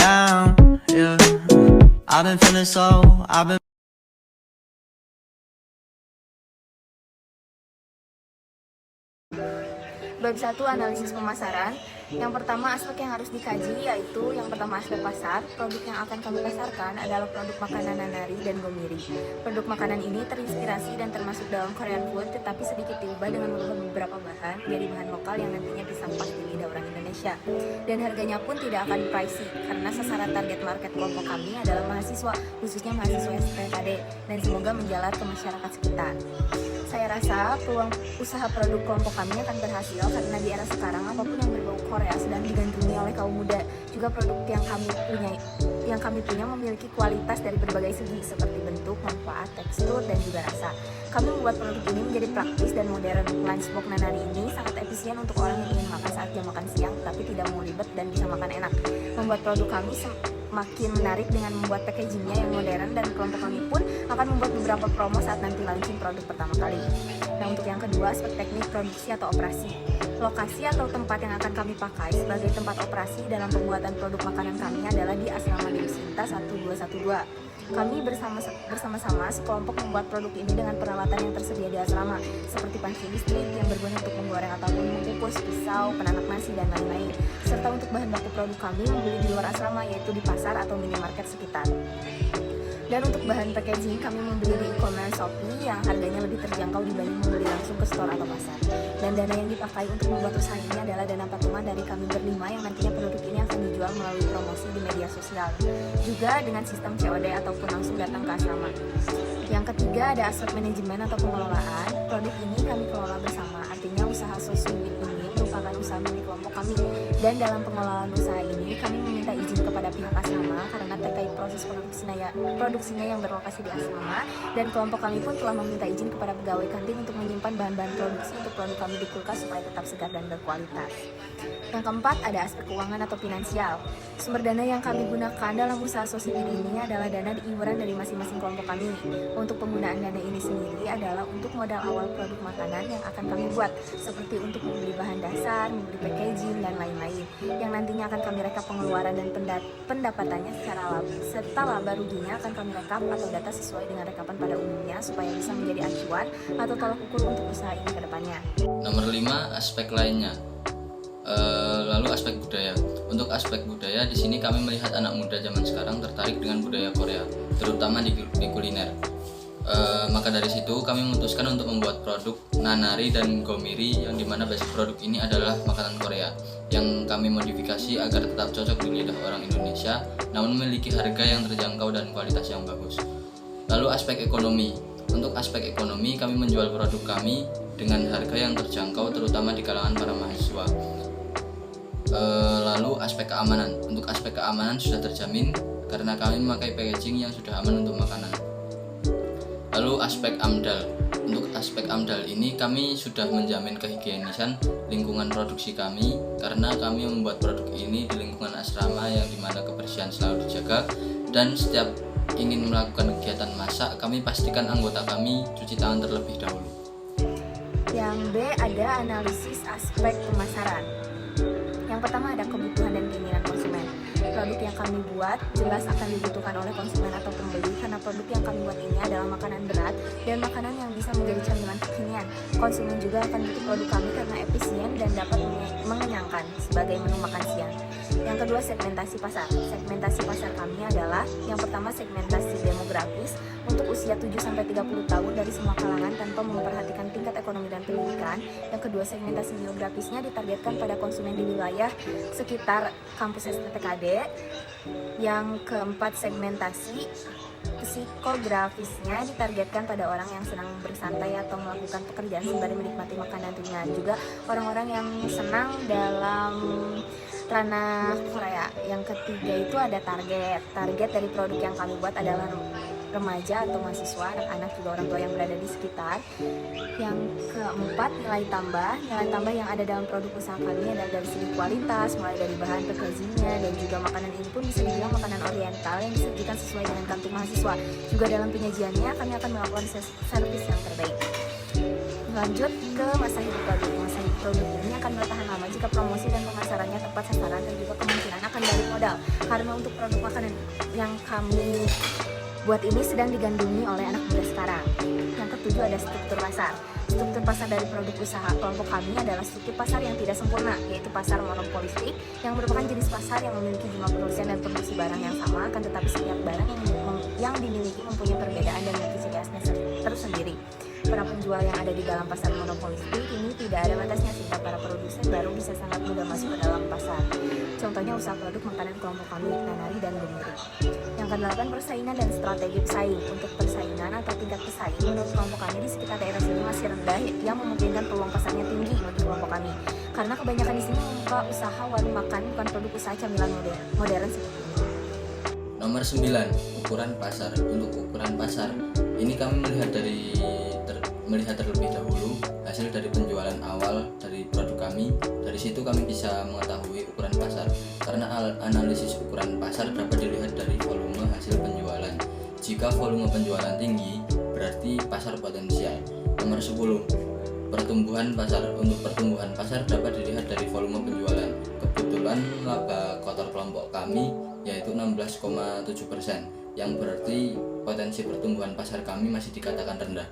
down, yeah. I've been feeling I've been Bab 1, analisis pemasaran. Yang pertama, aspek yang harus dikaji yaitu yang pertama aspek pasar. Produk yang akan kami pasarkan adalah produk makanan Nanari dan Gomiri. Produk makanan ini terinspirasi dan termasuk dalam Korean food, tetapi sedikit diubah dengan mengubah beberapa bahan jadi bahan lokal yang nantinya bisa pas di lidah orang Indonesia. Dan harganya pun tidak akan pricey karena sasaran target market kelompok kami adalah mahasiswa, khususnya mahasiswa STKD, dan semoga menjalar ke masyarakat sekitar. Saya rasa peluang usaha produk kelompok kami akan berhasil karena di era sekarang apapun yang berbau Korea sedang digandrungi oleh kaum muda. Juga produk yang kami punya memiliki kualitas dari berbagai segi seperti bentuk, manfaat, tekstur, dan juga rasa. Kami membuat produk ini menjadi praktis dan modern. Lunchbox Nanari ini sangat efisien untuk orang yang ingin makan saat jam makan siang tapi tidak mau ribet dan bisa makan enak. Membuat produk kami makin menarik dengan membuat packagingnya yang modern, dan kelompok kami pun akan membuat beberapa promo saat nanti launching produk pertama kali. Nah, untuk yang kedua, aspek teknik produksi atau operasi. Lokasi atau tempat yang akan kami pakai sebagai tempat operasi dalam pembuatan produk makanan kami adalah di Asrama Dewi Sinta 1212. Kami bersama-sama sekelompok membuat produk ini dengan peralatan yang tersedia di asrama, seperti panci listrik yang berguna untuk menggoreng ataupun mengukus, pisau, penanak nasi, dan lain-lain. Serta untuk bahan baku produk kami membeli di luar asrama, yaitu di pasar atau minimarket sekitar. Dan untuk bahan packaging kami membeli di e-commerce Shopee yang harganya lebih terjangkau dibanding membeli langsung ke store atau pasar. Dan dana yang dipakai untuk membuat usaha ini adalah dana patungan dari kami berlima yang nantinya produk ini akan dijual melalui promosi di media sosial. Juga dengan sistem COD ataupun langsung datang ke asrama. Yang ketiga, ada aspek manajemen atau pengelolaan. Produk ini kami kelola bersama, artinya usaha Sosumit ini merupakan usaha milik kelompok kami. Dan dalam pengelolaan usaha ini kami meminta izin kepada pihak asrama karena terkait proses produksinya yang berlokasi di asrama, dan kelompok kami pun telah meminta izin kepada pegawai kantin untuk menyimpan bahan-bahan produksi untuk produk kami di kulkas supaya tetap segar dan berkualitas. Yang keempat, ada aspek keuangan atau finansial. Sumber dana yang kami gunakan dalam usaha Sosumit ini adalah dana iuran dari masing-masing kelompok kami. Untuk penggunaan dana ini sendiri adalah untuk modal awal produk makanan yang akan kami buat, seperti untuk membeli bahan dasar, membeli packaging, dan lain-lain, yang nantinya akan kami rekap pengeluaran dan pendapatannya secara serta laba ruginya akan kami rekap atau data sesuai dengan rekapan pada umumnya supaya bisa menjadi acuan atau tolak ukur untuk usaha ini ke depannya. Nomor 5, aspek lainnya. Lalu aspek budaya. Untuk aspek budaya, di sini kami melihat anak muda zaman sekarang tertarik dengan budaya Korea, terutama di kuliner. Maka dari situ kami memutuskan untuk membuat produk Nanari dan Gomiri, yang dimana basic produk ini adalah makanan Korea yang kami modifikasi agar tetap cocok di lidah orang Indonesia namun memiliki harga yang terjangkau dan kualitas yang bagus. Lalu aspek ekonomi. Untuk aspek ekonomi, kami menjual produk kami dengan harga yang terjangkau terutama di kalangan para mahasiswa. Lalu aspek keamanan. Untuk aspek keamanan sudah terjamin karena kami memakai packaging yang sudah aman untuk makanan. Lalu aspek AMDAL. Untuk aspek AMDAL ini kami sudah menjamin kehigienisan lingkungan produksi kami karena kami membuat produk ini di lingkungan asrama yang dimana kebersihan selalu dijaga, dan setiap ingin melakukan kegiatan masak kami pastikan anggota kami cuci tangan terlebih dahulu. Yang B, ada analisis aspek pemasaran. Yang pertama, ada kebutuhan dan keinginan konsumen. Produk yang kami buat jelas akan dibutuhkan oleh konsumen atau pembeli karena produk yang kami buat ini adalah makanan berat dan makanan yang bisa menjadi camilan kekinian. Konsumen juga akan butuh produk kami karena efisien dan dapat mengenyangkan sebagai menu makan siang. Yang kedua, segmentasi pasar. Segmentasi pasar kami adalah yang pertama, segmentasi demografis untuk usia 7-30 tahun dari semua kalangan tanpa memperhatikan tingkat ekonomi dan pendidikan. Yang kedua, segmentasi geografisnya ditargetkan pada konsumen di wilayah sekitar kampus STKD. Yang keempat, segmentasi psikografisnya ditargetkan pada orang yang senang bersantai atau melakukan pekerjaan sembari menikmati makanan ringan. Juga orang-orang yang senang dalam ranah Korea. Yang ketiga itu ada target dari produk yang kami buat adalah remaja atau mahasiswa, anak-anak, juga orang tua yang berada di sekitar. Yang keempat, nilai tambah yang ada dalam produk usaha kami adalah dari segi kualitas, mulai dari bahan packagingnya, dan juga makanan ini pun bisa dibilang makanan oriental yang disajikan sesuai dengan kantung mahasiswa. Juga dalam penyajiannya kami akan melakukan servis yang terbaik. Lanjut ke masa hidup produk. Masa hidup produk ini akan bertahan lama jika promosi dan pemasarannya tepat sasaran dan juga kemungkinan akan balik modal. Karena untuk produk makanan yang kami buat ini sedang digandrungi oleh anak muda sekarang. Yang ketujuh ada struktur pasar. Struktur pasar dari produk usaha kelompok kami adalah struktur pasar yang tidak sempurna, yaitu pasar monopolistik yang merupakan jenis pasar yang memiliki jumlah produsen dan produksi barang yang sama, akan tetapi setiap barang yang dimiliki mempunyai perbedaan dan memiliki ciri khasnya tersendiri. Para penjual yang ada di dalam pasar monopolistik ini tidak ada batasnya sehingga para produsen baru bisa sangat mudah masuk ke dalam pasar. Contohnya usaha produk makanan kelompok kami, Nanari dan Gomiri. Yang ke-8, persaingan dan strategi pesaing. Untuk persaingan atau tingkat pesaing menurut kelompok kami di sekitar daerah sini masih rendah, yang memungkinkan peluang pasarnya tinggi bagi kelompok kami. Karena kebanyakan di sini membuka usaha warung makan, bukan produk usaha camilan modern seperti ini. Nomor 9, ukuran pasar. Untuk ukuran pasar, ini kami melihat terlebih dahulu hasil dari penjualan awal dari produk kami. Dari situ kami bisa mengetahui ukuran pasar. Karena analisis ukuran pasar dapat dilihat dari volume hasil penjualan. Jika volume penjualan tinggi, berarti pasar potensial. Nomor 10, pertumbuhan pasar. Untuk pertumbuhan pasar dapat dilihat dari volume penjualan. Kebetulan laba kotor kelompok kami yaitu 16,7%, yang berarti potensi pertumbuhan pasar kami masih dikatakan rendah.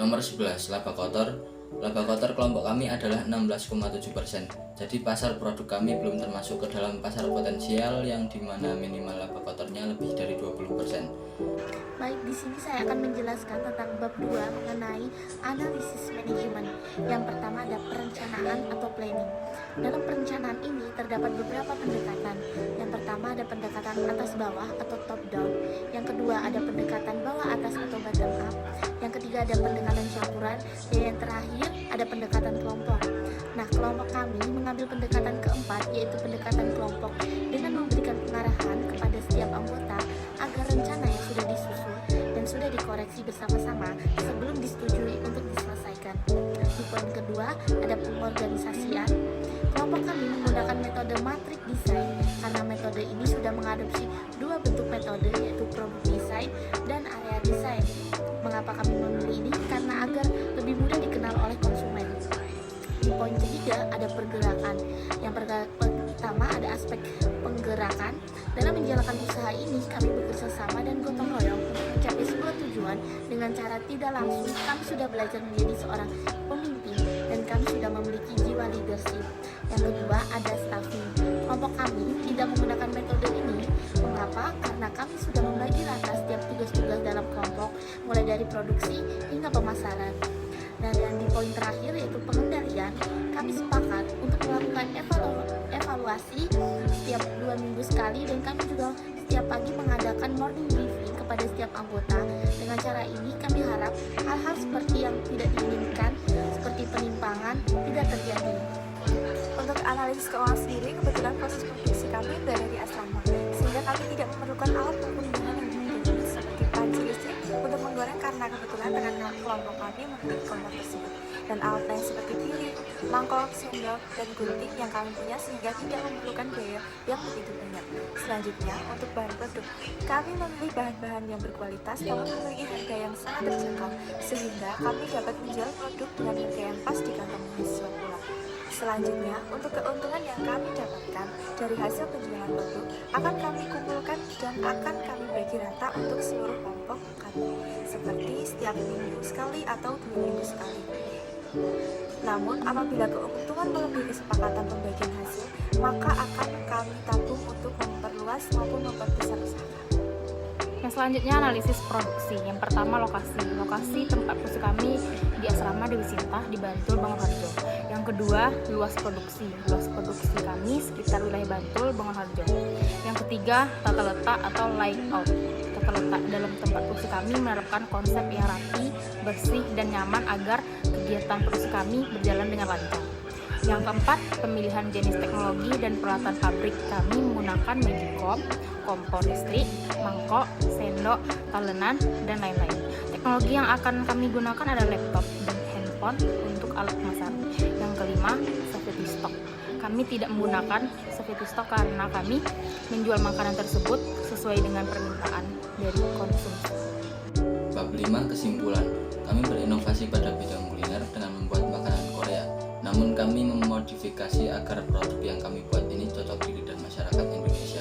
Nomor 11, laba kotor. Laba kotor kelompok kami adalah 16,7%. Jadi pasar produk kami belum termasuk ke dalam pasar potensial yang dimana minimal laba kotornya lebih dari 20%. Baik, di sini saya akan menjelaskan tentang bab 2 mengenai analisis manajemen. Yang pertama ada perencanaan atau planning. Dalam perencanaan ini terdapat beberapa pendekatan. Yang pertama ada pendekatan atas bawah atau top down. Yang kedua ada pendekatan bawah atas atau bottom up. Yang ketiga ada pendekatan campuran. Dan yang terakhir ada pendekatan kelompok. Nah, kelompok kami mengambil pendekatan keempat, yaitu pendekatan kelompok, dengan memberikan pengarahan kepada setiap anggota agar rencana yang sudah disusun dan sudah dikoreksi bersama-sama sebelum disetujui untuk diselesaikan. Di poin kedua ada pengorganisasian. Kelompok kami menggunakan metode matrix design karena metode ini sudah mengadopsi dua bentuk metode, yaitu product design dan area design. Mengapa kami memilih ini? Karena agar lebih mudah dikenal oleh konsumen. Di poin ketiga ada pergerakan. Yang pertama ada aspek penggerakan. Dalam menjalankan usaha ini kami bekerja sama dan gotong royong untuk mencapai sebuah tujuan. Dengan cara tidak langsung kami sudah belajar menjadi seorang pemimpin dan kami sudah memiliki jiwa leadership. Yang kedua ada staffing. Kelompok kami tidak menggunakan metode ini. Mengapa? Karena kami sudah membagi rata setiap tugas-tugas dalam kelompok, mulai dari produksi hingga pemasaran. Dan di poin terakhir yaitu pengendalian, kami sepakat untuk melakukan evaluasi setiap 2 minggu sekali, dan kami juga setiap pagi mengadakan morning briefing kepada setiap anggota. Dengan cara ini kami harap hal-hal seperti yang tidak diinginkan seperti penyimpangan tidak terjadi. Untuk analisis keuangan sendiri, kebetulan proses produksi kami berada di asrama, sehingga kami tidak memerlukan alat maupun bahan yang mumpuni seperti panci listrik untuk menggoreng, karena kebetulan rekan kelompok kami memiliki kompor tersebut, dan alat lain seperti piring, mangkok, sendok, dan gunting yang kami punya, sehingga tidak memerlukan biaya yang begitu banyak. Selanjutnya, untuk bahan produk, kami memilih bahan-bahan yang berkualitas namun memiliki harga yang sangat terjangkau, sehingga kami dapat menjual produk dengan harga yang pas di kantong mahasiswa pula. Selanjutnya, untuk keuntungan yang kami dapatkan dari hasil penjualan produk akan kami kumpulkan dan akan kami bagi rata untuk seluruh kelompok kami, seperti setiap minggu sekali atau 2 minggu sekali. Namun, apabila keuntungan melebihi kesepakatan pembagian hasil, maka akan kami tabung untuk memperluas maupun memperbesar usaha. Yang selanjutnya analisis produksi. Yang pertama lokasi. Lokasi tempat produksi kami di asrama Dewi Sinta di Bantul, Bangunharjo. Yang kedua luas produksi. Luas produksi kami sekitar wilayah Bantul, Bangunharjo. Yang ketiga tata letak atau layout. Tata letak dalam tempat produksi kami menerapkan konsep yang rapi, bersih, dan nyaman agar kegiatan produksi kami berjalan dengan lancar. Yang keempat, pemilihan jenis teknologi dan peralatan pabrik. Kami menggunakan magicom, kompor listrik, mangkok, sendok, talenan, dan lain-lain. Teknologi yang akan kami gunakan adalah laptop dan handphone untuk alat pemasaran. Yang kelima, safety stock. Kami tidak menggunakan safety stock karena kami menjual makanan tersebut sesuai dengan permintaan dari konsumsi. Bab 5 kesimpulan. Kami berinovasi pada bidang kuliner dengan membuat makanan Korea. Namun kami memodifikasi agar produk yang kami buat ini cocok di lidah masyarakat Indonesia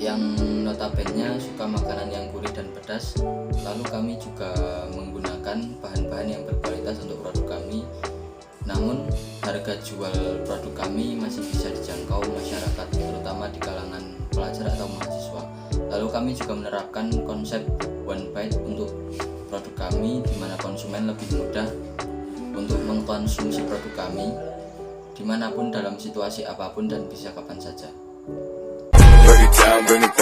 yang notabene suka makanan yang gurih dan pedas. Lalu kami juga menggunakan bahan-bahan yang berkualitas untuk produk kami. Namun harga jual produk kami masih bisa dijangkau masyarakat, terutama di kalangan pelajar atau mahasiswa. Lalu kami juga menerapkan konsep one bite untuk produk kami, di mana konsumen lebih mudah untuk mengkonsumsi produk kami dimanapun dalam situasi apapun dan bisa kapan saja. Break it down, bring it